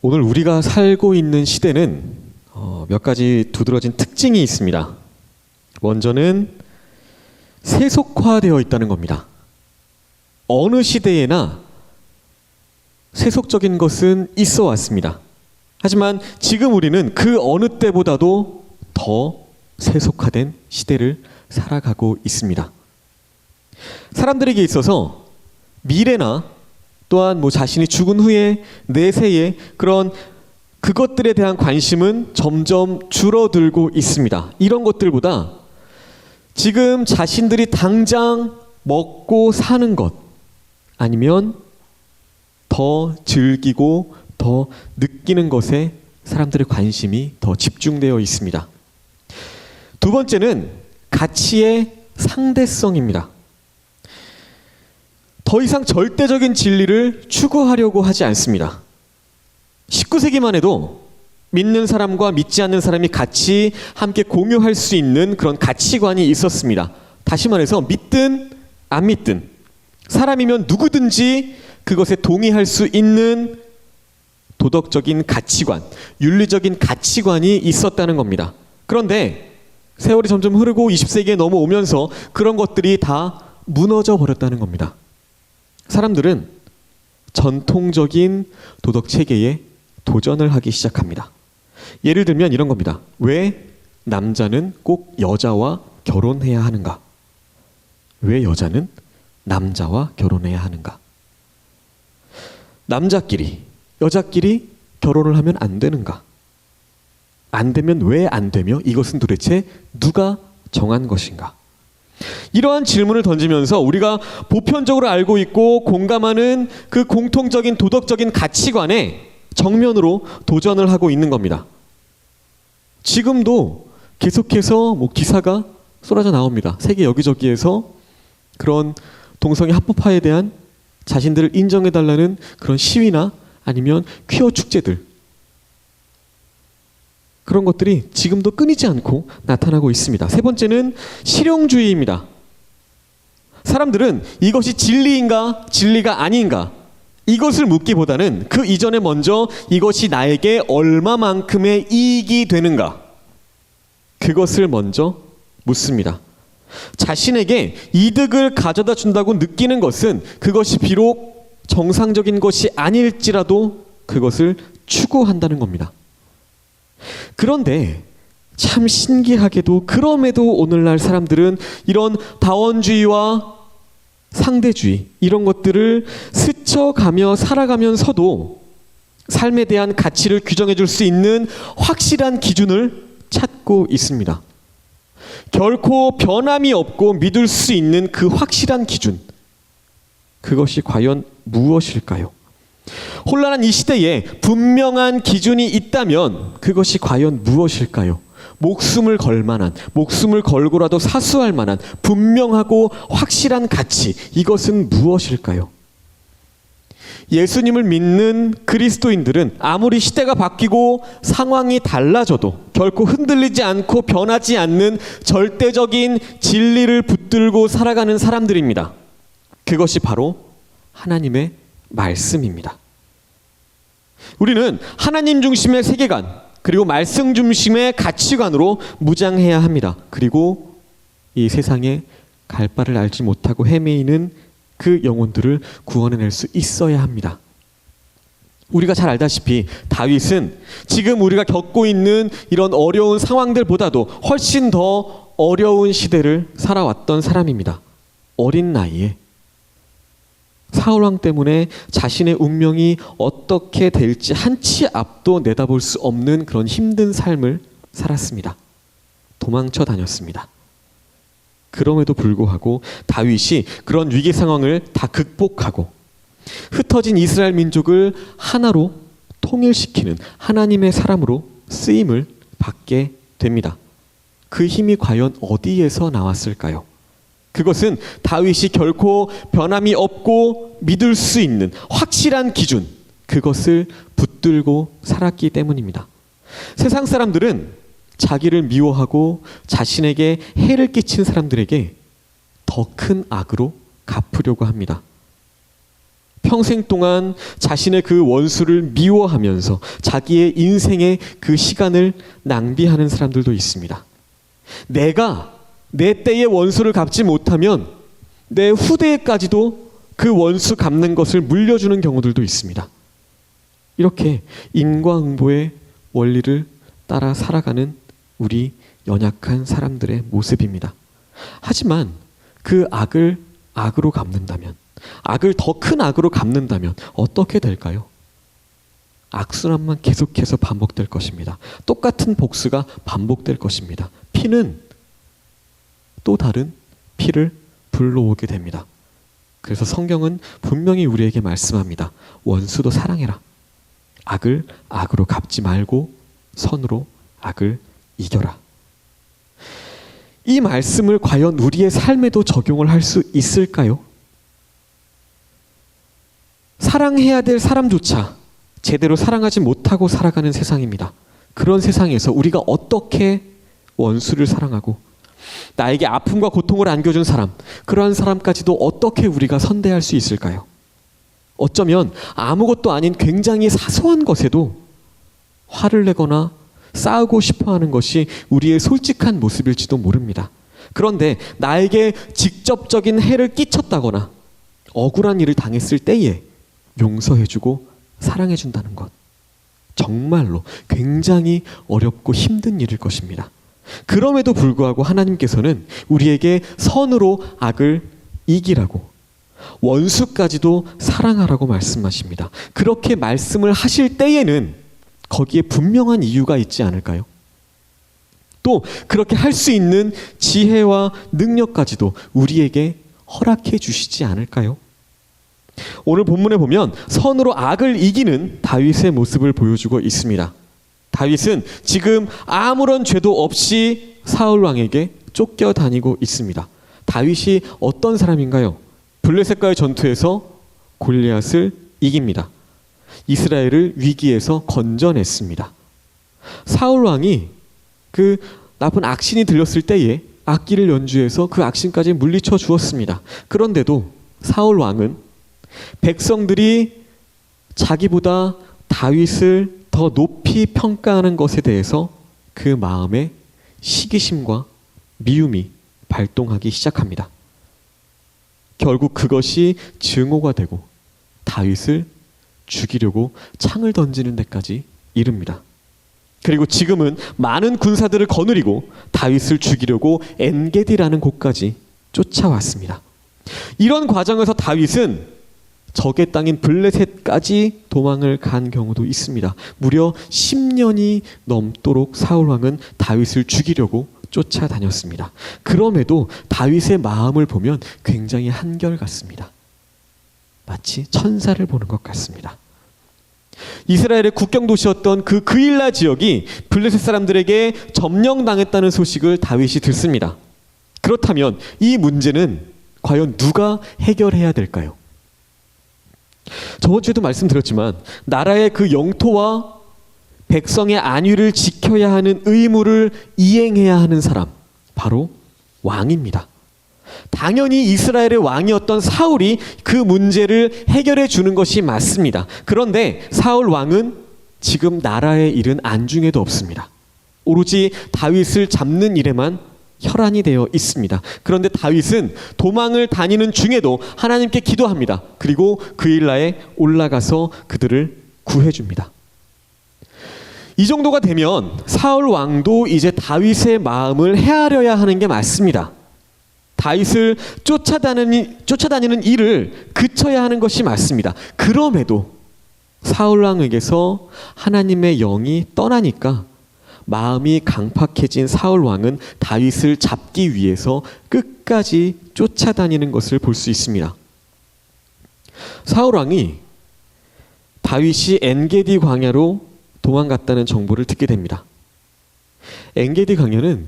오늘 우리가 살고 있는 시대는 몇 가지 두드러진 특징이 있습니다. 먼저는 세속화되어 있다는 겁니다. 어느 시대에나 세속적인 것은 있어 왔습니다. 하지만 지금 우리는 그 어느 때보다도 더 세속화된 시대를 살아가고 있습니다. 사람들에게 있어서 미래나 또한 자신이 죽은 후에 내세에 그것들에 대한 관심은 점점 줄어들고 있습니다. 이런 것들보다 지금 자신들이 당장 먹고 사는 것, 아니면 더 즐기고 더 느끼는 것에 사람들의 관심이 더 집중되어 있습니다. 두 번째는 가치의 상대성입니다. 더 이상 절대적인 진리를 추구하려고 하지 않습니다. 19세기만 해도 믿는 사람과 믿지 않는 사람이 같이 함께 공유할 수 있는 그런 가치관이 있었습니다. 다시 말해서 믿든 안 믿든 사람이면 누구든지 그것에 동의할 수 있는 도덕적인 가치관, 윤리적인 가치관이 있었다는 겁니다. 그런데 세월이 점점 흐르고 20세기에 넘어오면서 그런 것들이 다 무너져 버렸다는 겁니다. 사람들은 전통적인 도덕 체계에 도전을 하기 시작합니다. 예를 들면 이런 겁니다. 왜 남자는 꼭 여자와 결혼해야 하는가? 왜 여자는 남자와 결혼해야 하는가? 남자끼리, 여자끼리 결혼을 하면 안 되는가? 안 되면 왜 안 되며 이것은 도대체 누가 정한 것인가? 이러한 질문을 던지면서 우리가 보편적으로 알고 있고 공감하는 그 공통적인 도덕적인 가치관에 정면으로 도전을 하고 있는 겁니다. 지금도 계속해서 기사가 쏟아져 나옵니다. 세계 여기저기에서 그런 동성애 합법화에 대한 자신들을 인정해달라는 그런 시위나 아니면 퀴어 축제들, 그런 것들이 지금도 끊이지 않고 나타나고 있습니다. 세 번째는 실용주의입니다. 사람들은 이것이 진리인가 진리가 아닌가 이것을 묻기보다는 그 이전에 먼저 이것이 나에게 얼마만큼의 이익이 되는가, 그것을 먼저 묻습니다. 자신에게 이득을 가져다 준다고 느끼는 것은 그것이 비록 정상적인 것이 아닐지라도 그것을 추구한다는 겁니다. 그런데 참 신기하게도 그럼에도 오늘날 사람들은 이런 다원주의와 상대주의, 이런 것들을 스쳐가며 살아가면서도 삶에 대한 가치를 규정해 줄 수 있는 확실한 기준을 찾고 있습니다. 결코 변함이 없고 믿을 수 있는 그 확실한 기준, 그것이 과연 무엇일까요? 혼란한 이 시대에 분명한 기준이 있다면 그것이 과연 무엇일까요? 목숨을 걸 만한, 목숨을 걸고라도 사수할 만한 분명하고 확실한 가치, 이것은 무엇일까요? 예수님을 믿는 그리스도인들은 아무리 시대가 바뀌고 상황이 달라져도 결코 흔들리지 않고 변하지 않는 절대적인 진리를 붙들고 살아가는 사람들입니다. 그것이 바로 하나님의 말씀입니다. 우리는 하나님 중심의 세계관, 그리고 말씀 중심의 가치관으로 무장해야 합니다. 그리고 이 세상에 갈 바를 알지 못하고 헤매이는 그 영혼들을 구원해낼 수 있어야 합니다. 우리가 잘 알다시피 다윗은 지금 우리가 겪고 있는 이런 어려운 상황들보다도 훨씬 더 어려운 시대를 살아왔던 사람입니다. 어린 나이에 사울왕 때문에 자신의 운명이 어떻게 될지 한치 앞도 내다볼 수 없는 그런 힘든 삶을 살았습니다. 도망쳐 다녔습니다. 그럼에도 불구하고 다윗이 그런 위기 상황을 다 극복하고 흩어진 이스라엘 민족을 하나로 통일시키는 하나님의 사람으로 쓰임을 받게 됩니다. 그 힘이 과연 어디에서 나왔을까요? 그것은 다윗이 결코 변함이 없고 믿을 수 있는 확실한 기준, 그것을 붙들고 살았기 때문입니다. 세상 사람들은 자기를 미워하고 자신에게 해를 끼친 사람들에게 더 큰 악으로 갚으려고 합니다. 평생 동안 자신의 그 원수를 미워하면서 자기의 인생의 그 시간을 낭비하는 사람들도 있습니다. 내가 내 때의 원수를 갚지 못하면 내 후대에까지도 그 원수 갚는 것을 물려주는 경우들도 있습니다. 이렇게 인과응보의 원리를 따라 살아가는 우리 연약한 사람들의 모습입니다. 하지만 그 악을 악으로 갚는다면, 악을 더 큰 악으로 갚는다면 어떻게 될까요? 악순환만 계속해서 반복될 것입니다. 똑같은 복수가 반복될 것입니다. 피는 또 다른 피를 불러오게 됩니다. 그래서 성경은 분명히 우리에게 말씀합니다. 원수도 사랑해라. 악을 악으로 갚지 말고 선으로 악을 이겨라. 이 말씀을 과연 우리의 삶에도 적용을 할 수 있을까요? 사랑해야 될 사람조차 제대로 사랑하지 못하고 살아가는 세상입니다. 그런 세상에서 우리가 어떻게 원수를 사랑하고 나에게 아픔과 고통을 안겨준 사람, 그러한 사람까지도 어떻게 우리가 선대할 수 있을까요? 어쩌면 아무것도 아닌 굉장히 사소한 것에도 화를 내거나 싸우고 싶어하는 것이 우리의 솔직한 모습일지도 모릅니다. 그런데 나에게 직접적인 해를 끼쳤다거나 억울한 일을 당했을 때에 용서해주고 사랑해준다는 것, 정말로 굉장히 어렵고 힘든 일일 것입니다. 그럼에도 불구하고 하나님께서는 우리에게 선으로 악을 이기라고, 원수까지도 사랑하라고 말씀하십니다. 그렇게 말씀을 하실 때에는 거기에 분명한 이유가 있지 않을까요? 또 그렇게 할 수 있는 지혜와 능력까지도 우리에게 허락해 주시지 않을까요? 오늘 본문에 보면 선으로 악을 이기는 다윗의 모습을 보여주고 있습니다. 다윗은 지금 아무런 죄도 없이 사울 왕에게 쫓겨다니고 있습니다. 다윗이 어떤 사람인가요? 블레셋과의 전투에서 골리앗을 이깁니다. 이스라엘을 위기에서 건져냈습니다. 사울 왕이 그 나쁜 악신이 들렸을 때에 악기를 연주해서 그 악신까지 물리쳐 주었습니다. 그런데도 사울 왕은 백성들이 자기보다 다윗을 더 높이 평가하는 것에 대해서 그 마음에 시기심과 미움이 발동하기 시작합니다. 결국 그것이 증오가 되고 다윗을 죽이려고 창을 던지는 데까지 이릅니다. 그리고 지금은 많은 군사들을 거느리고 다윗을 죽이려고 엔게디라는 곳까지 쫓아왔습니다. 이런 과정에서 다윗은 적의 땅인 블레셋까지 도망을 간 경우도 있습니다. 무려 10년이 넘도록 사울왕은 다윗을 죽이려고 쫓아다녔습니다. 그럼에도 다윗의 마음을 보면 굉장히 한결같습니다. 마치 천사를 보는 것 같습니다. 이스라엘의 국경 도시였던 그 그일라 지역이 블레셋 사람들에게 점령당했다는 소식을 다윗이 듣습니다. 그렇다면 이 문제는 과연 누가 해결해야 될까요? 저번 주에도 말씀드렸지만 나라의 그 영토와 백성의 안위를 지켜야 하는 의무를 이행해야 하는 사람, 바로 왕입니다. 당연히 이스라엘의 왕이었던 사울이 그 문제를 해결해 주는 것이 맞습니다. 그런데 사울 왕은 지금 나라의 일은 안중에도 없습니다. 오로지 다윗을 잡는 일에만 혈안이 되어 있습니다. 그런데 다윗은 도망을 다니는 중에도 하나님께 기도합니다. 그리고 그일라에 올라가서 그들을 구해줍니다. 이 정도가 되면 사울 왕도 이제 다윗의 마음을 헤아려야 하는 게 맞습니다. 다윗을 쫓아다니는 일을 그쳐야 하는 것이 맞습니다. 그럼에도 사울 왕에게서 하나님의 영이 떠나니까 마음이 강팍해진 사울 왕은 다윗을 잡기 위해서 끝까지 쫓아다니는 것을 볼 수 있습니다. 사울 왕이 다윗이 엔게디 광야로 도망갔다는 정보를 듣게 됩니다. 엔게디 광야는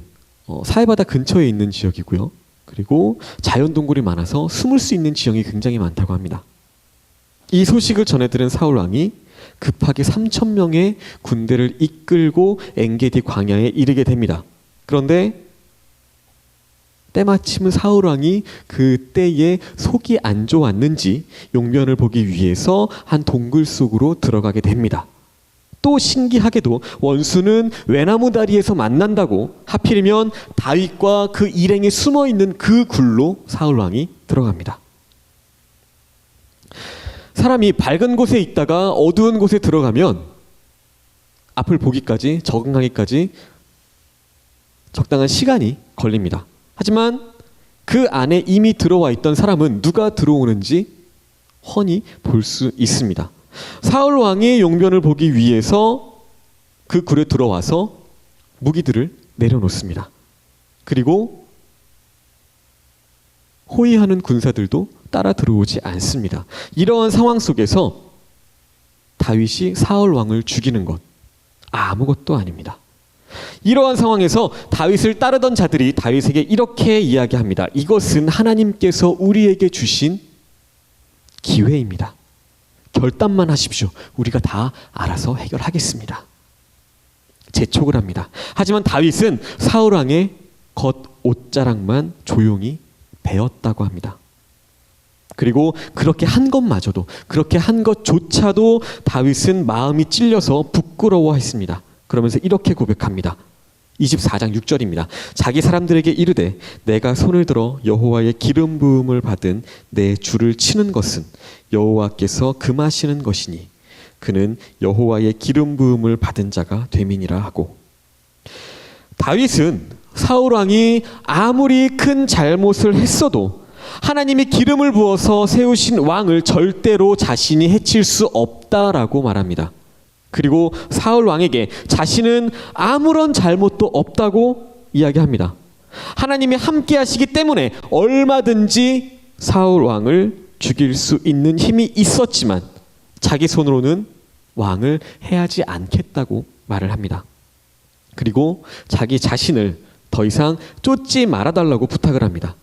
사해바다 근처에 있는 지역이고요. 그리고 자연동굴이 많아서 숨을 수 있는 지형이 굉장히 많다고 합니다. 이 소식을 전해 들은 사울 왕이 급하게 3,000명의 군대를 이끌고 엔게디 광야에 이르게 됩니다. 그런데 때마침 사울 왕이 그때에 속이 안 좋았는지 용변을 보기 위해서 한 동굴 속으로 들어가게 됩니다. 또 신기하게도 원수는 외나무 다리에서 만난다고 하필이면 다윗과 그 일행이 숨어 있는 그 굴로 사울 왕이 들어갑니다. 사람이 밝은 곳에 있다가 어두운 곳에 들어가면 앞을 보기까지, 적응하기까지 적당한 시간이 걸립니다. 하지만 그 안에 이미 들어와 있던 사람은 누가 들어오는지 훤히 볼 수 있습니다. 사울 왕이 용변을 보기 위해서 그 굴에 들어와서 무기들을 내려놓습니다. 그리고 호위하는 군사들도 따라 들어오지 않습니다. 이러한 상황 속에서 다윗이 사울 왕을 죽이는 것 아무것도 아닙니다. 이러한 상황에서 다윗을 따르던 자들이 다윗에게 이렇게 이야기합니다. 이것은 하나님께서 우리에게 주신 기회입니다. 결단만 하십시오. 우리가 다 알아서 해결하겠습니다. 재촉을 합니다. 하지만 다윗은 사울 왕의 겉 옷자락만 조용히 베었다고 합니다. 그리고 그렇게 한 것마저도, 그렇게 한 것조차도 다윗은 마음이 찔려서 부끄러워했습니다. 그러면서 이렇게 고백합니다. 24장 6절입니다. 자기 사람들에게 이르되 내가 손을 들어 여호와의 기름 부음을 받은 내 주를 치는 것은 여호와께서 금하시는 것이니 그는 여호와의 기름 부음을 받은 자가 됨이니라 하고, 다윗은 사울 왕이 아무리 큰 잘못을 했어도 하나님이 기름을 부어서 세우신 왕을 절대로 자신이 해칠 수 없다라고 말합니다. 그리고 사울 왕에게 자신은 아무런 잘못도 없다고 이야기합니다. 하나님이 함께 하시기 때문에 얼마든지 사울 왕을 죽일 수 있는 힘이 있었지만 자기 손으로는 왕을 해하지 않겠다고 말을 합니다. 그리고 자기 자신을 더 이상 쫓지 말아달라고 부탁을 합니다.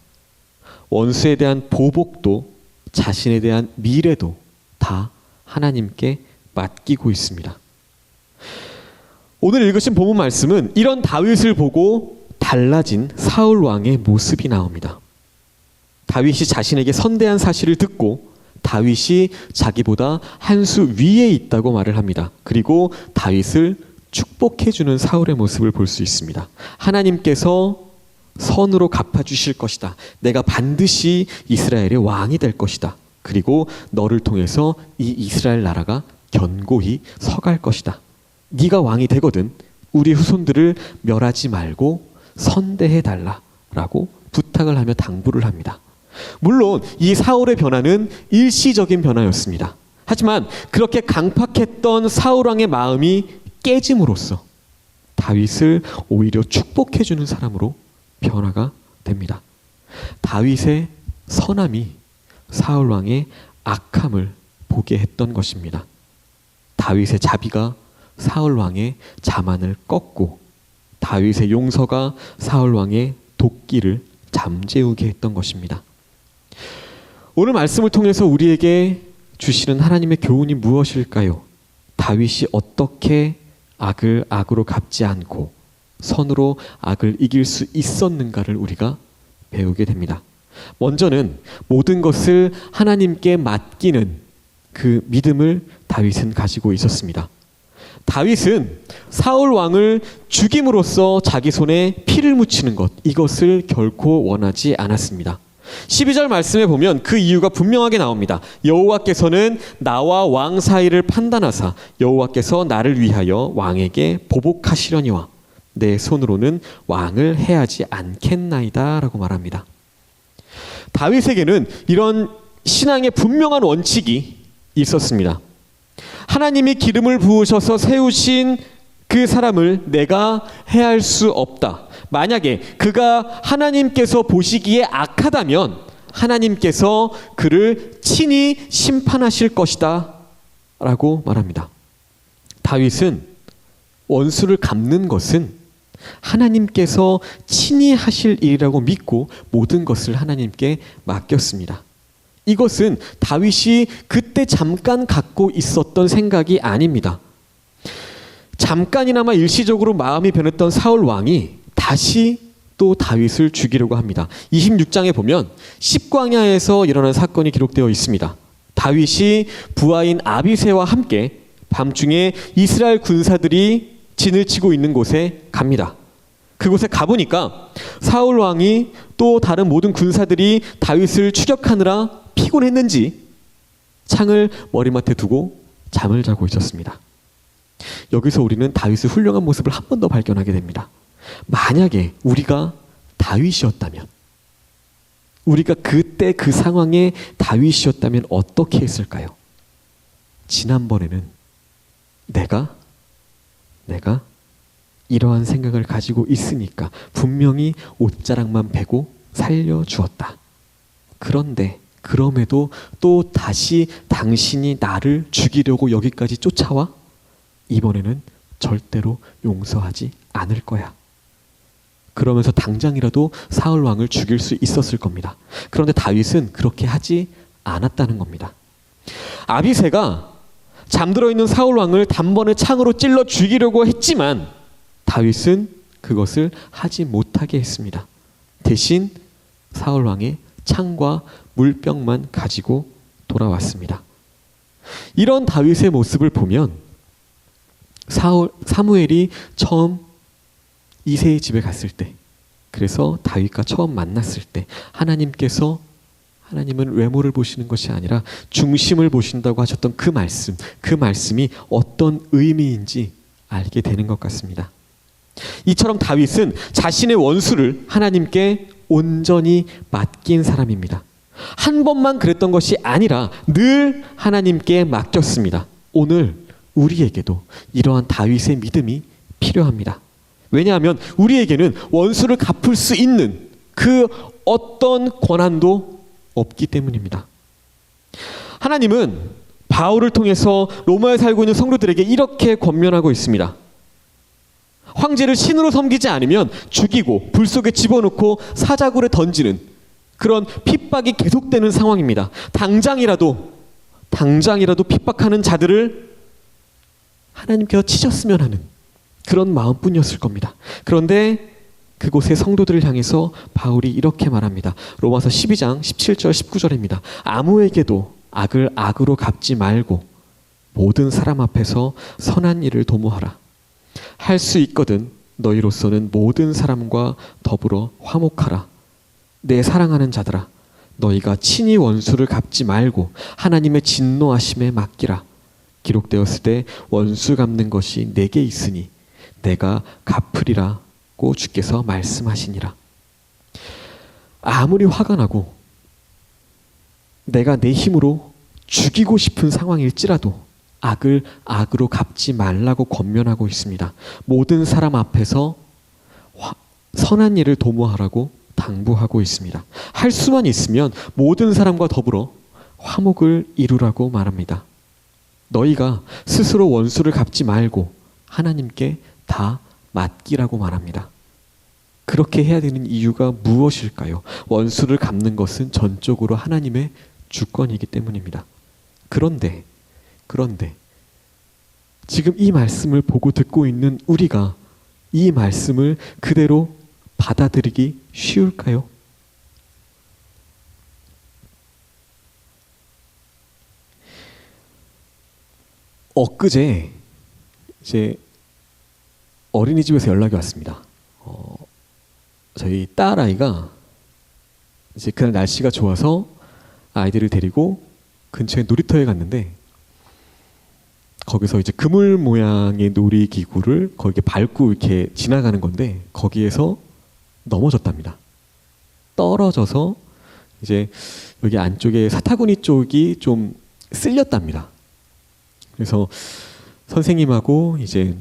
원수에 대한 보복도 자신에 대한 미래도 다 하나님께 맡기고 있습니다. 오늘 읽으신 본문 말씀은 이런 다윗을 보고 달라진 사울 왕의 모습이 나옵니다. 다윗이 자신에게 선대한 사실을 듣고 다윗이 자기보다 한 수 위에 있다고 말을 합니다. 그리고 다윗을 축복해주는 사울의 모습을 볼 수 있습니다. 하나님께서 선으로 갚아주실 것이다. 내가 반드시 이스라엘의 왕이 될 것이다. 그리고 너를 통해서 이 이스라엘 나라가 견고히 서갈 것이다. 네가 왕이 되거든 우리 후손들을 멸하지 말고 선대해달라라고 부탁을 하며 당부를 합니다. 물론 이 사울의 변화는 일시적인 변화였습니다. 하지만 그렇게 강팍했던 사울 왕의 마음이 깨짐으로써 다윗을 오히려 축복해주는 사람으로 변화가 됩니다. 다윗의 선함이 사울 왕의 악함을 보게 했던 것입니다. 다윗의 자비가 사울 왕의 자만을 꺾고 다윗의 용서가 사울 왕의 도끼를 잠재우게 했던 것입니다. 오늘 말씀을 통해서 우리에게 주시는 하나님의 교훈이 무엇일까요? 다윗이 어떻게 악을 악으로 갚지 않고 선으로 악을 이길 수 있었는가를 우리가 배우게 됩니다. 먼저는 모든 것을 하나님께 맡기는 그 믿음을 다윗은 가지고 있었습니다. 다윗은 사울 왕을 죽임으로써 자기 손에 피를 묻히는 것, 이것을 결코 원하지 않았습니다. 12절 말씀에 보면 그 이유가 분명하게 나옵니다. 여호와께서는 나와 왕 사이를 판단하사 여호와께서 나를 위하여 왕에게 보복하시려니와 내 손으로는 왕을 해하지 않겠나이다 라고 말합니다. 다윗에게는 이런 신앙의 분명한 원칙이 있었습니다. 하나님이 기름을 부으셔서 세우신 그 사람을 내가 해할 수 없다. 만약에 그가 하나님께서 보시기에 악하다면 하나님께서 그를 친히 심판하실 것이다 라고 말합니다. 다윗은 원수를 갚는 것은 하나님께서 친히 하실 일이라고 믿고 모든 것을 하나님께 맡겼습니다. 이것은 다윗이 그때 잠깐 갖고 있었던 생각이 아닙니다. 잠깐이나마 일시적으로 마음이 변했던 사울 왕이 다시 또 다윗을 죽이려고 합니다. 26장에 보면 십광야에서 일어난 사건이 기록되어 있습니다. 다윗이 부하인 아비새와 함께 밤중에 이스라엘 군사들이 진을 치고 있는 곳에 갑니다. 그곳에 가보니까 사울 왕이 또 다른 모든 군사들이 다윗을 추격하느라 피곤했는지 창을 머리맡에 두고 잠을 자고 있었습니다. 여기서 우리는 다윗의 훌륭한 모습을 한 번 더 발견하게 됩니다. 만약에 우리가 다윗이었다면, 우리가 그때 그 상황에 다윗이었다면 어떻게 했을까요? 지난번에는 내가 이러한 생각을 가지고 있으니까 분명히 옷자락만 베고 살려주었다. 그런데 그럼에도 또 다시 당신이 나를 죽이려고 여기까지 쫓아와? 이번에는 절대로 용서하지 않을 거야. 그러면서 당장이라도 사울 왕을 죽일 수 있었을 겁니다. 그런데 다윗은 그렇게 하지 않았다는 겁니다. 아비새가 잠들어 있는 사울 왕을 단번에 창으로 찔러 죽이려고 했지만 다윗은 그것을 하지 못하게 했습니다. 대신 사울 왕의 창과 물병만 가지고 돌아왔습니다. 이런 다윗의 모습을 보면 사무엘이 처음 이새의 집에 갔을 때, 그래서 다윗과 처음 만났을 때 하나님께서, 하나님은 외모를 보시는 것이 아니라 중심을 보신다고 하셨던 그 말씀이 어떤 의미인지 알게 되는 것 같습니다. 이처럼 다윗은 자신의 원수를 하나님께 온전히 맡긴 사람입니다. 한 번만 그랬던 것이 아니라 늘 하나님께 맡겼습니다. 오늘 우리에게도 이러한 다윗의 믿음이 필요합니다. 왜냐하면 우리에게는 원수를 갚을 수 있는 그 어떤 권한도 없기 때문입니다. 하나님은 바울을 통해서 로마에 살고 있는 성도들에게 이렇게 권면하고 있습니다. 황제를 신으로 섬기지 않으면 죽이고 불 속에 집어넣고 사자굴에 던지는 그런 핍박이 계속되는 상황입니다. 당장이라도 핍박하는 자들을 하나님께서 치셨으면 하는 그런 마음뿐이었을 겁니다. 그런데 그곳의 성도들을 향해서 바울이 이렇게 말합니다. 로마서 12장 17절 19절입니다. 아무에게도 악을 악으로 갚지 말고 모든 사람 앞에서 선한 일을 도모하라. 할 수 있거든 너희로서는 모든 사람과 더불어 화목하라. 내 사랑하는 자들아, 너희가 친히 원수를 갚지 말고 하나님의 진노하심에 맡기라. 기록되었을 때 원수 갚는 것이 내게 있으니 내가 갚으리라고 주께서 말씀하시니라. 아무리 화가 나고 내가 내 힘으로 죽이고 싶은 상황일지라도 악을 악으로 갚지 말라고 권면하고 있습니다. 모든 사람 앞에서 선한 일을 도모하라고 당부하고 있습니다. 할 수만 있으면 모든 사람과 더불어 화목을 이루라고 말합니다. 너희가 스스로 원수를 갚지 말고 하나님께 다 맡기라고 말합니다. 그렇게 해야 되는 이유가 무엇일까요? 원수를 갚는 것은 전적으로 하나님의 주권이기 때문입니다. 그런데 지금 이 말씀을 보고 듣고 있는 우리가 이 말씀을 그대로 받아들이기 쉬울까요? 엊그제 이제 어린이집에서 연락이 왔습니다. 저희 딸아이가 이제 그날 날씨가 좋아서 아이들을 데리고 근처에 놀이터에 갔는데 거기서 이제 그물 모양의 놀이기구를 거기에 밟고 이렇게 지나가는 건데 거기에서 넘어졌답니다. 떨어져서 이제 여기 안쪽에 사타구니 쪽이 좀 쓸렸답니다. 그래서 선생님하고 이제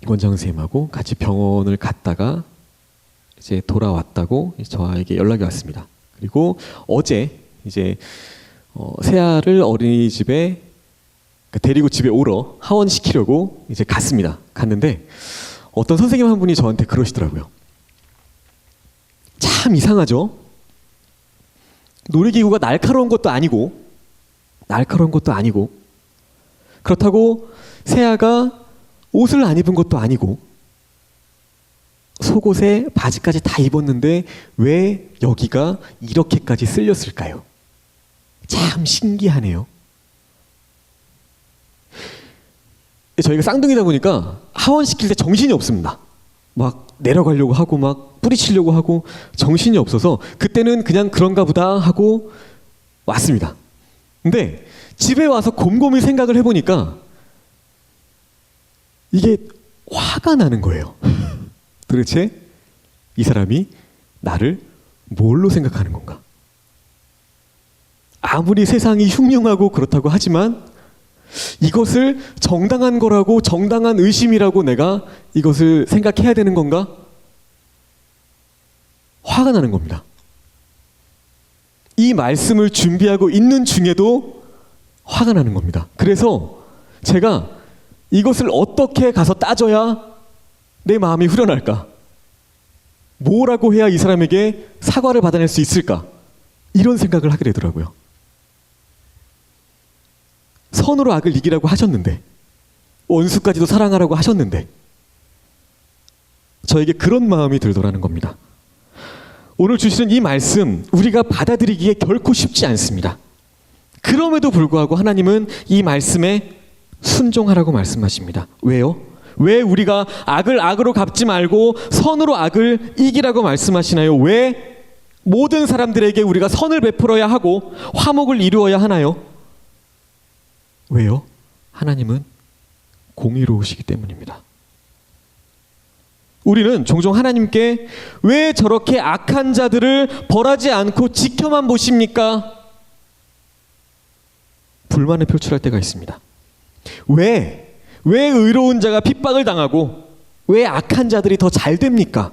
원장 선생님하고 같이 병원을 갔다가 이제 돌아왔다고 저에게 연락이 왔습니다. 그리고 어제 이제 새아를 어린이집에 데리고 집에 오러 하원시키려고 이제 갔는데 어떤 선생님 한 분이 저한테 그러시더라고요. 참 이상하죠? 놀이기구가 날카로운 것도 아니고 그렇다고 새아가 옷을 안 입은 것도 아니고 속옷에 바지까지 다 입었는데 왜 여기가 이렇게까지 쓸렸을까요? 참 신기하네요. 저희가 쌍둥이다 보니까 하원시킬 때 정신이 없습니다. 막 내려가려고 하고 막 뿌리치려고 하고 정신이 없어서 그때는 그냥 그런가 보다 하고 왔습니다. 근데 집에 와서 곰곰이 생각을 해보니까 이게 화가 나는 거예요. 도대체 이 사람이 나를 뭘로 생각하는 건가? 아무리 세상이 흉흉하고 그렇다고 하지만 이것을 정당한 거라고, 정당한 의심이라고 내가 이것을 생각해야 되는 건가? 화가 나는 겁니다. 이 말씀을 준비하고 있는 중에도 화가 나는 겁니다. 그래서 제가 이것을 어떻게 가서 따져야 내 마음이 후련할까? 뭐라고 해야 이 사람에게 사과를 받아낼 수 있을까? 이런 생각을 하게 되더라고요. 선으로 악을 이기라고 하셨는데, 원수까지도 사랑하라고 하셨는데, 저에게 그런 마음이 들더라는 겁니다. 오늘 주시는 이 말씀, 우리가 받아들이기에 결코 쉽지 않습니다. 그럼에도 불구하고 하나님은 이 말씀에 순종하라고 말씀하십니다. 왜요? 왜 우리가 악을 악으로 갚지 말고 선으로 악을 이기라고 말씀하시나요? 왜 모든 사람들에게 우리가 선을 베풀어야 하고 화목을 이루어야 하나요? 왜요? 하나님은 공의로우시기 때문입니다. 우리는 종종 하나님께 왜 저렇게 악한 자들을 벌하지 않고 지켜만 보십니까? 불만을 표출할 때가 있습니다. 왜 의로운 자가 핍박을 당하고 왜 악한 자들이 더 잘 됩니까?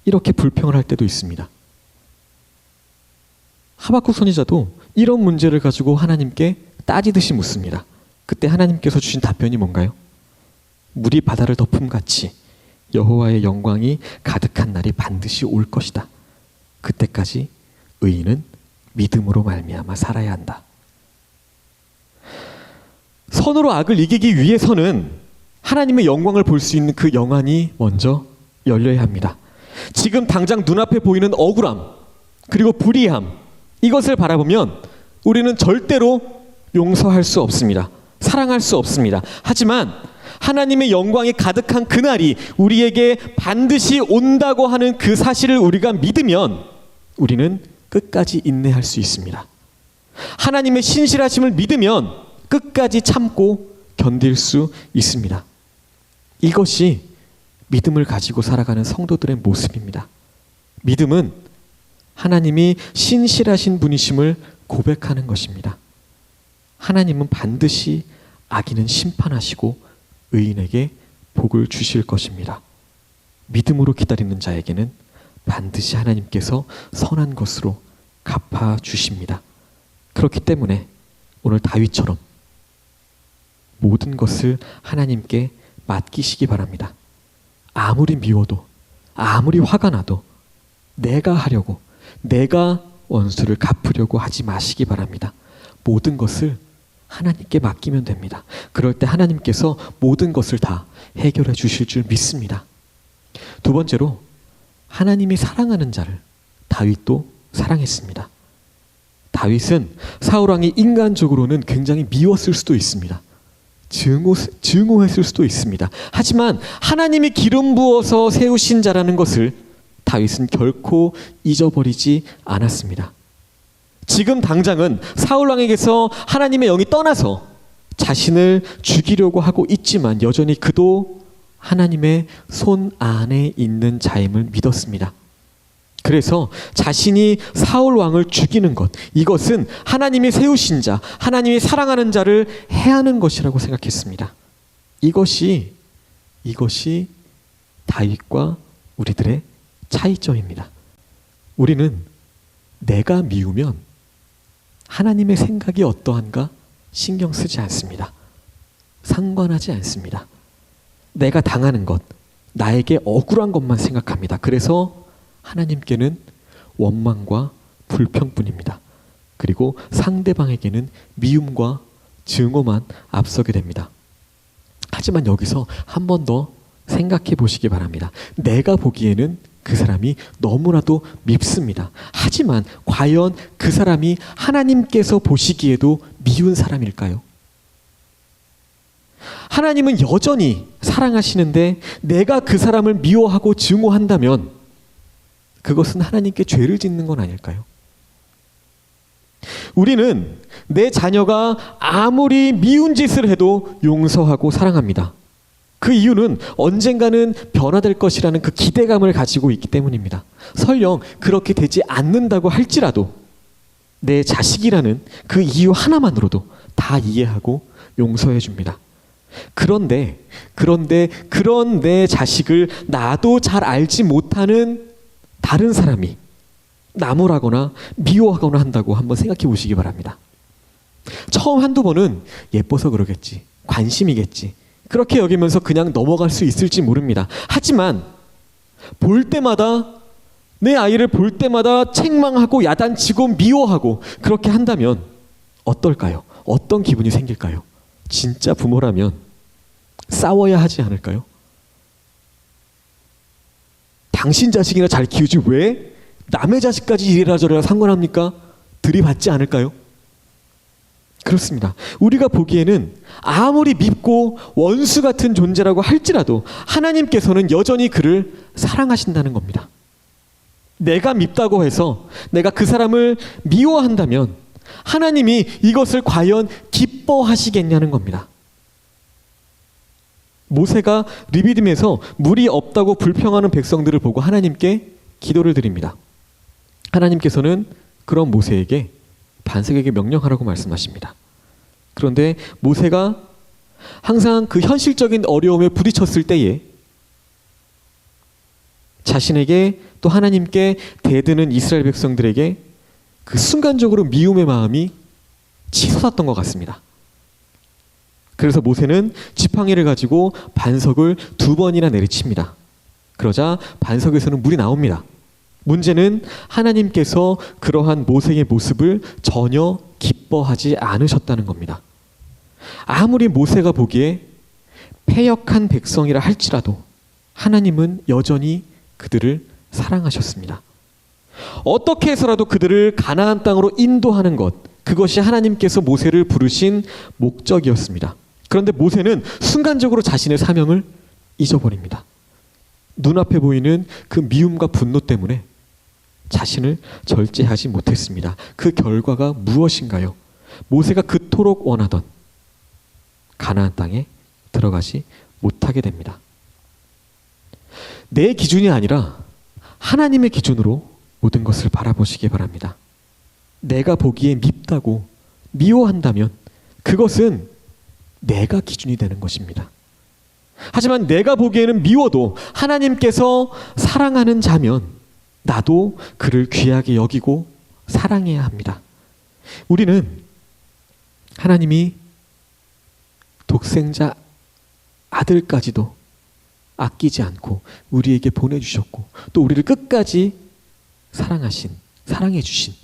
이렇게 불평을 할 때도 있습니다. 하박국 선지자도 이런 문제를 가지고 하나님께 따지듯이 묻습니다. 그때 하나님께서 주신 답변이 뭔가요? 물이 바다를 덮음같이 여호와의 영광이 가득한 날이 반드시 올 것이다. 그때까지 의인은 믿음으로 말미암아 살아야 한다. 선으로 악을 이기기 위해서는 하나님의 영광을 볼 수 있는 그 영안이 먼저 열려야 합니다. 지금 당장 눈앞에 보이는 억울함 그리고 불의함, 이것을 바라보면 우리는 절대로 용서할 수 없습니다. 사랑할 수 없습니다. 하지만 하나님의 영광이 가득한 그날이 우리에게 반드시 온다고 하는 그 사실을 우리가 믿으면 우리는 끝까지 인내할 수 있습니다. 하나님의 신실하심을 믿으면 끝까지 참고 견딜 수 있습니다. 이것이 믿음을 가지고 살아가는 성도들의 모습입니다. 믿음은 하나님이 신실하신 분이심을 고백하는 것입니다. 하나님은 반드시 악인은 심판하시고 의인에게 복을 주실 것입니다. 믿음으로 기다리는 자에게는 반드시 하나님께서 선한 것으로 갚아주십니다. 그렇기 때문에 오늘 다윗처럼 모든 것을 하나님께 맡기시기 바랍니다. 아무리 미워도, 아무리 화가 나도 내가 하려고, 내가 원수를 갚으려고 하지 마시기 바랍니다. 모든 것을 하나님께 맡기면 됩니다. 그럴 때 하나님께서 모든 것을 다 해결해 주실 줄 믿습니다. 두 번째로, 하나님이 사랑하는 자를 다윗도 사랑했습니다. 다윗은 사울왕이 인간적으로는 굉장히 미웠을 수도 있습니다. 증오했을 수도 있습니다. 하지만 하나님이 기름 부어서 세우신 자라는 것을 다윗은 결코 잊어버리지 않았습니다. 지금 당장은 사울왕에게서 하나님의 영이 떠나서 자신을 죽이려고 하고 있지만 여전히 그도 하나님의 손 안에 있는 자임을 믿었습니다. 그래서 자신이 사울왕을 죽이는 것, 이것은 하나님이 세우신 자, 하나님이 사랑하는 자를 해하는 것이라고 생각했습니다. 이것이 다윗과 우리들의 차이점입니다. 우리는 내가 미우면 하나님의 생각이 어떠한가 신경 쓰지 않습니다. 상관하지 않습니다. 내가 당하는 것, 나에게 억울한 것만 생각합니다. 그래서 하나님께는 원망과 불평뿐입니다. 그리고 상대방에게는 미움과 증오만 앞서게 됩니다. 하지만 여기서 한 번 더 생각해 보시기 바랍니다. 내가 보기에는 그 사람이 너무나도 밉습니다. 하지만 과연 그 사람이 하나님께서 보시기에도 미운 사람일까요? 하나님은 여전히 사랑하시는데 내가 그 사람을 미워하고 증오한다면 그것은 하나님께 죄를 짓는 건 아닐까요? 우리는 내 자녀가 아무리 미운 짓을 해도 용서하고 사랑합니다. 그 이유는 언젠가는 변화될 것이라는 그 기대감을 가지고 있기 때문입니다. 설령 그렇게 되지 않는다고 할지라도 내 자식이라는 그 이유 하나만으로도 다 이해하고 용서해 줍니다. 그런데 그런 내 자식을 나도 잘 알지 못하는 다른 사람이 나무라거나 미워하거나 한다고 한번 생각해 보시기 바랍니다. 처음 한두 번은 예뻐서 그러겠지, 관심이겠지, 그렇게 여기면서 그냥 넘어갈 수 있을지 모릅니다. 하지만 볼 때마다, 내 아이를 볼 때마다 책망하고 야단치고 미워하고 그렇게 한다면 어떨까요? 어떤 기분이 생길까요? 진짜 부모라면 싸워야 하지 않을까요? 당신 자식이나 잘 키우지 왜 남의 자식까지 이래라 저래라 상관합니까? 들이받지 않을까요? 그렇습니다. 우리가 보기에는 아무리 밉고 원수 같은 존재라고 할지라도 하나님께서는 여전히 그를 사랑하신다는 겁니다. 내가 밉다고 해서 내가 그 사람을 미워한다면 하나님이 이것을 과연 기뻐하시겠냐는 겁니다. 모세가 르비딤에서 물이 없다고 불평하는 백성들을 보고 하나님께 기도를 드립니다. 하나님께서는 그런 모세에게 반석에게 명령하라고 말씀하십니다. 그런데 모세가 항상 그 현실적인 어려움에 부딪혔을 때에 자신에게 또 하나님께 대드는 이스라엘 백성들에게 그 순간적으로 미움의 마음이 치솟았던 것 같습니다. 그래서 모세는 지팡이를 가지고 반석을 2번이나 내리칩니다. 그러자 반석에서는 물이 나옵니다. 문제는 하나님께서 그러한 모세의 모습을 전혀 기뻐하지 않으셨다는 겁니다. 아무리 모세가 보기에 패역한 백성이라 할지라도 하나님은 여전히 그들을 사랑하셨습니다. 어떻게 해서라도 그들을 가나안 땅으로 인도하는 것, 그것이 하나님께서 모세를 부르신 목적이었습니다. 그런데 모세는 순간적으로 자신의 사명을 잊어버립니다. 눈앞에 보이는 그 미움과 분노 때문에 자신을 절제하지 못했습니다. 그 결과가 무엇인가요? 모세가 그토록 원하던 가나안 땅에 들어가지 못하게 됩니다. 내 기준이 아니라 하나님의 기준으로 모든 것을 바라보시기 바랍니다. 내가 보기에 밉다고 미워한다면 그것은 내가 기준이 되는 것입니다. 하지만 내가 보기에는 미워도 하나님께서 사랑하는 자면 나도 그를 귀하게 여기고 사랑해야 합니다. 우리는 하나님이 독생자 아들까지도 아끼지 않고 우리에게 보내주셨고 또 우리를 끝까지 사랑해 주신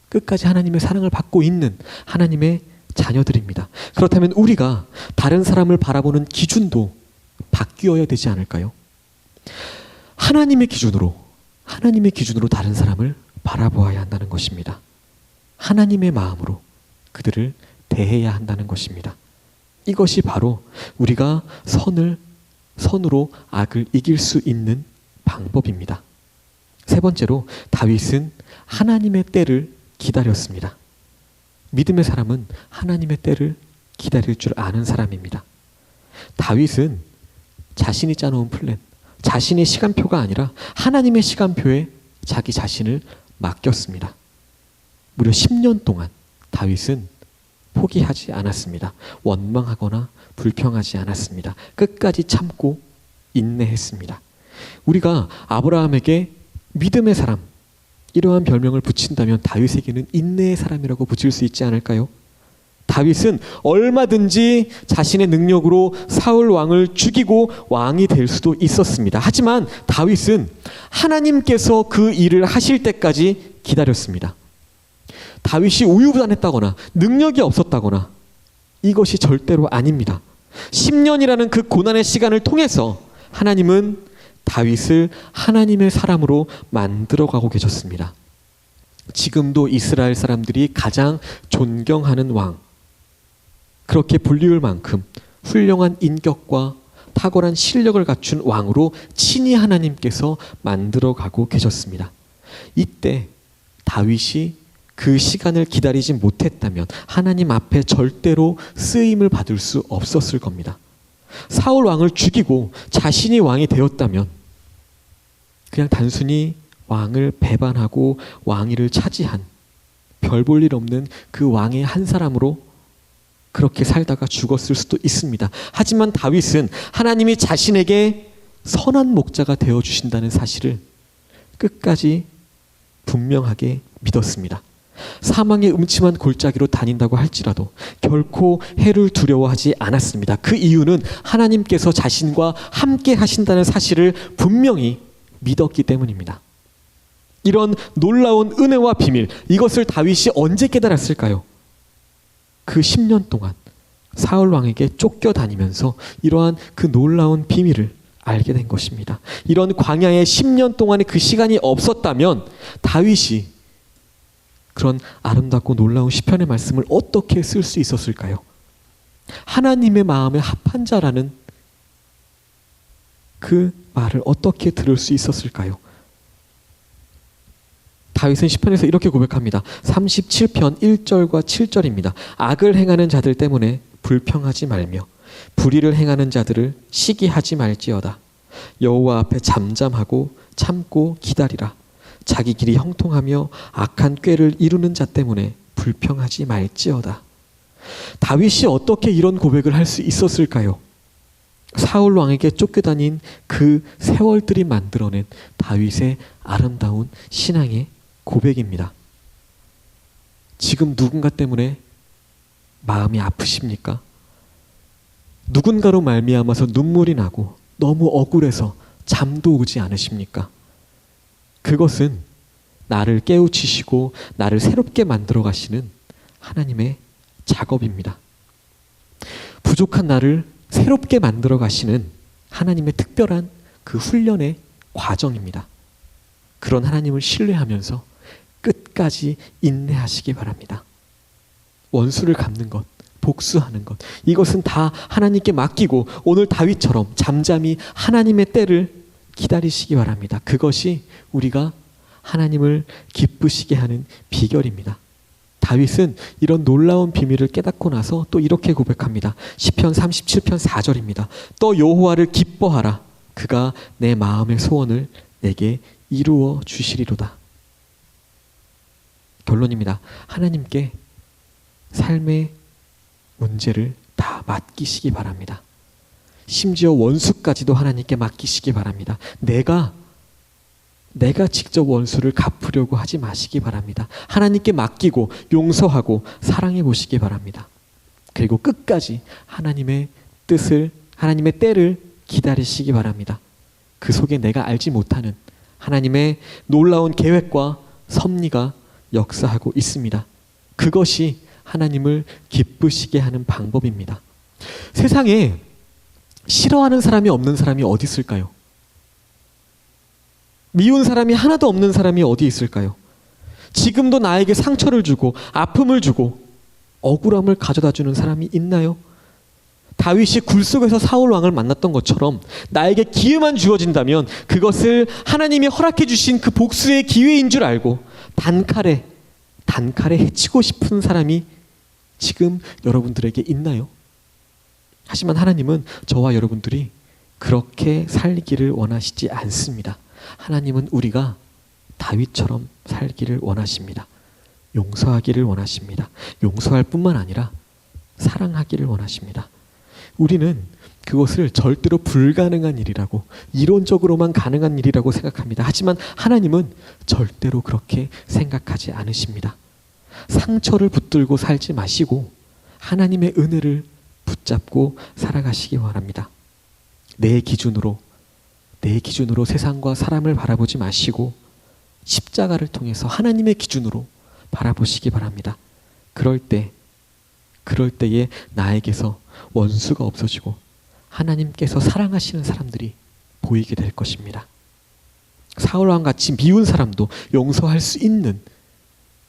끝까지 하나님의 사랑을 받고 있는 하나님의 자녀들입니다. 그렇다면 우리가 다른 사람을 바라보는 기준도 바뀌어야 되지 않을까요? 하나님의 기준으로 다른 사람을 바라보아야 한다는 것입니다. 하나님의 마음으로 그들을 대해야 한다는 것입니다. 이것이 바로 우리가 선으로 악을 이길 수 있는 방법입니다. 세 번째로 다윗은 하나님의 때를 기다렸습니다. 믿음의 사람은 하나님의 때를 기다릴 줄 아는 사람입니다. 다윗은 자신이 짜놓은 플랜, 자신의 시간표가 아니라 하나님의 시간표에 자기 자신을 맡겼습니다. 무려 10년 동안 다윗은 포기하지 않았습니다. 원망하거나 불평하지 않았습니다. 끝까지 참고 인내했습니다. 우리가 아브라함에게 믿음의 사람, 이러한 별명을 붙인다면 다윗에게는 인내의 사람이라고 붙일 수 있지 않을까요? 다윗은 얼마든지 자신의 능력으로 사울 왕을 죽이고 왕이 될 수도 있었습니다. 하지만 다윗은 하나님께서 그 일을 하실 때까지 기다렸습니다. 다윗이 우유부단했다거나 능력이 없었다거나 이것이 절대로 아닙니다. 10년이라는 그 고난의 시간을 통해서 하나님은 다윗을 하나님의 사람으로 만들어가고 계셨습니다. 지금도 이스라엘 사람들이 가장 존경하는 왕, 그렇게 불리울 만큼 훌륭한 인격과 탁월한 실력을 갖춘 왕으로 친히 하나님께서 만들어가고 계셨습니다. 이때 다윗이 그 시간을 기다리지 못했다면 하나님 앞에 절대로 쓰임을 받을 수 없었을 겁니다. 사울 왕을 죽이고 자신이 왕이 되었다면 그냥 단순히 왕을 배반하고 왕위를 차지한 별 볼 일 없는 그 왕의 한 사람으로 그렇게 살다가 죽었을 수도 있습니다. 하지만 다윗은 하나님이 자신에게 선한 목자가 되어주신다는 사실을 끝까지 분명하게 믿었습니다. 사망의 음침한 골짜기로 다닌다고 할지라도 결코 해를 두려워하지 않았습니다. 그 이유는 하나님께서 자신과 함께 하신다는 사실을 분명히 믿었기 때문입니다. 이런 놀라운 은혜와 비밀, 이것을 다윗이 언제 깨달았을까요? 그 10년 동안 사울 왕에게 쫓겨다니면서 이러한 그 놀라운 비밀을 알게 된 것입니다. 이런 광야의 10년 동안의 그 시간이 없었다면 다윗이 그런 아름답고 놀라운 시편의 말씀을 어떻게 쓸 수 있었을까요? 하나님의 마음에 합한 자라는 그 말을 어떻게 들을 수 있었을까요? 다윗은 시편에서 이렇게 고백합니다. 37편 1절과 7절입니다. 악을 행하는 자들 때문에 불평하지 말며 불의를 행하는 자들을 시기하지 말지어다. 여호와 앞에 잠잠하고 참고 기다리라. 자기 길이 형통하며 악한 꾀를 이루는 자 때문에 불평하지 말지어다. 다윗이 어떻게 이런 고백을 할 수 있었을까요? 사울 왕에게 쫓겨다닌 그 세월들이 만들어낸 다윗의 아름다운 신앙의 고백입니다. 지금 누군가 때문에 마음이 아프십니까? 누군가로 말미암아서 눈물이 나고 너무 억울해서 잠도 오지 않으십니까? 그것은 나를 깨우치시고 나를 새롭게 만들어 가시는 하나님의 작업입니다. 부족한 나를 새롭게 만들어 가시는 하나님의 특별한 그 훈련의 과정입니다. 그런 하나님을 신뢰하면서 끝까지 인내하시기 바랍니다. 원수를 갚는 것, 복수하는 것, 이것은 다 하나님께 맡기고 오늘 다윗처럼 잠잠히 하나님의 때를 기다리시기 바랍니다. 그것이 우리가 하나님을 기쁘시게 하는 비결입니다. 다윗은 이런 놀라운 비밀을 깨닫고 나서 또 이렇게 고백합니다. 시편 37편 4절입니다. 또 여호와를 기뻐하라. 그가 내 마음의 소원을 내게 이루어 주시리로다. 결론입니다. 하나님께 삶의 문제를 다 맡기시기 바랍니다. 심지어 원수까지도 하나님께 맡기시기 바랍니다. 내가 직접 원수를 갚으려고 하지 마시기 바랍니다. 하나님께 맡기고 용서하고 사랑해 보시기 바랍니다. 그리고 끝까지 하나님의 뜻을, 하나님의 때를 기다리시기 바랍니다. 그 속에 내가 알지 못하는 하나님의 놀라운 계획과 섭리가 역사하고 있습니다. 그것이 하나님을 기쁘시게 하는 방법입니다. 세상에 싫어하는 사람이 없는 사람이 어디 있을까요? 미운 사람이 하나도 없는 사람이 어디 있을까요? 지금도 나에게 상처를 주고 아픔을 주고 억울함을 가져다 주는 사람이 있나요? 다윗이 굴 속에서 사울 왕을 만났던 것처럼 나에게 기회만 주어진다면 그것을 하나님이 허락해 주신 그 복수의 기회인 줄 알고 단칼에 해치고 싶은 사람이 지금 여러분들에게 있나요? 하지만 하나님은 저와 여러분들이 그렇게 살기를 원하시지 않습니다. 하나님은 우리가 다윗처럼 살기를 원하십니다. 용서하기를 원하십니다. 용서할 뿐만 아니라 사랑하기를 원하십니다. 우리는 그것을 절대로 불가능한 일이라고, 이론적으로만 가능한 일이라고 생각합니다. 하지만 하나님은 절대로 그렇게 생각하지 않으십니다. 상처를 붙들고 살지 마시고 하나님의 은혜를 붙잡고 살아가시기 바랍니다. 내 기준으로 세상과 사람을 바라보지 마시고 십자가를 통해서 하나님의 기준으로 바라보시기 바랍니다. 그럴 때에 나에게서 원수가 없어지고 하나님께서 사랑하시는 사람들이 보이게 될 것입니다. 사울왕 같이 미운 사람도 용서할 수 있는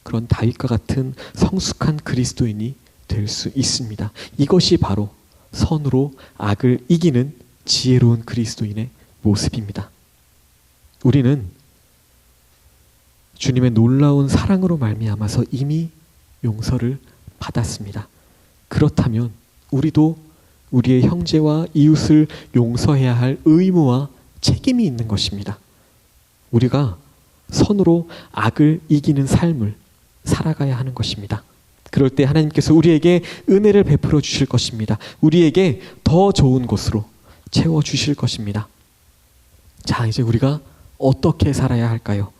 그런 다윗과 같은 성숙한 그리스도인이 될 수 있습니다. 이것이 바로 선으로 악을 이기는 지혜로운 그리스도인의 모습입니다. 우리는 주님의 놀라운 사랑으로 말미암아서 이미 용서를 받았습니다. 그렇다면 우리도 우리의 형제와 이웃을 용서해야 할 의무와 책임이 있는 것입니다. 우리가 선으로 악을 이기는 삶을 살아가야 하는 것입니다. 그럴 때 하나님께서 우리에게 은혜를 베풀어 주실 것입니다. 우리에게 더 좋은 곳으로 채워 주실 것입니다. 자, 이제 우리가 어떻게 살아야 할까요?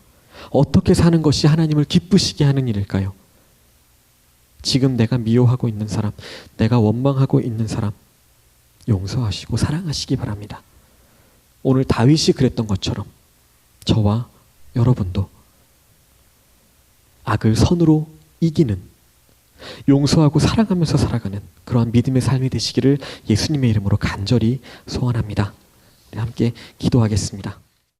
어떻게 사는 것이 하나님을 기쁘시게 하는 일일까요? 지금 내가 미워하고 있는 사람, 내가 원망하고 있는 사람 용서하시고 사랑하시기 바랍니다. 오늘 다윗이 그랬던 것처럼 저와 여러분도 악을 선으로 이기는, 용서하고 사랑하면서 살아가는 그러한 믿음의 삶이 되시기를 예수님의 이름으로 간절히 소원합니다. 함께 기도하겠습니다.